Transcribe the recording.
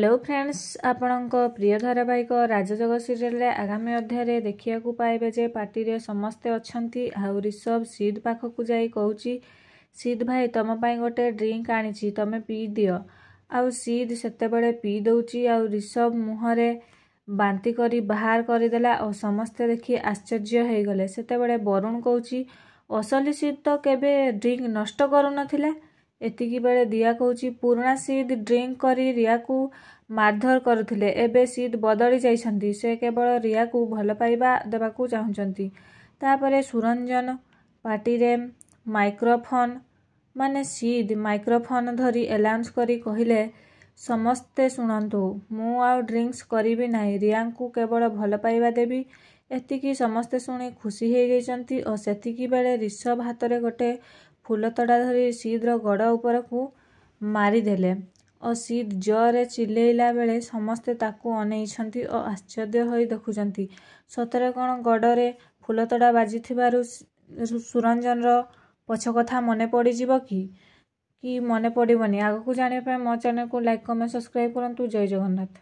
Hello friends आपणक प्रिय धारावाहिक राजजग serial आगामी अध्याय देखा पाइबे जे पार्टी रे समस्ते अच्छी आउ ऋषभ सिद्ध पाखक जाई कहूची सिद्ध भाई तुम पाई गोटे ड्रिंक आनी तमे पी दियो आउ सिद्ध सेतेबेले पी दउची आउ ऋषभ मुहरे बांती करी बाहर करदेला और समस्ते देखी आश्चर्य हो गले। सेतेबेले वरुण कहूची असली सिद्ध तो केबे ड्रिंक नष्ट करू नथिले। एतिकी बेले दिया कहूची पुराना सिद्ध ड्रिंक करी रिया को मारधर करुथिले एबे सिद्ध बदली जाइछंती से केवल रिया को भल पाइबा देबाकू चाहुचंती। तापरे सुरंजन पार्टी रे माइक्रोफोन माने सिद्ध माइक्रोफोन धरी अनाउंस करी कहिले समस्ते सुनंतु मु आउ ड्रिंक्स करिबी नाही रिया को केवल भल पाइबा देबी। एतिकी समस्ते शुणी खुशी हो जाइछंती और सेतिकी बेले ऋषभ हाथ रे गोटे फूलतड़ा धरी सिद्ध गड़ उपर को मारिदेले और सिद्ध जरे चिल्लेला बेले समस्ते ताकू अनेइछंती और आश्चर्य होई देखुचंती सतरे कौन गड़े फूलतड़ा बाजी सुरंजन पछ कथा मने पड़ी जीव कि मने पड़िबनी। आगकू जानिया पे मो चैनल को लाइक कमेंट सब्सक्राइब करंतु। जय जगन्नाथ।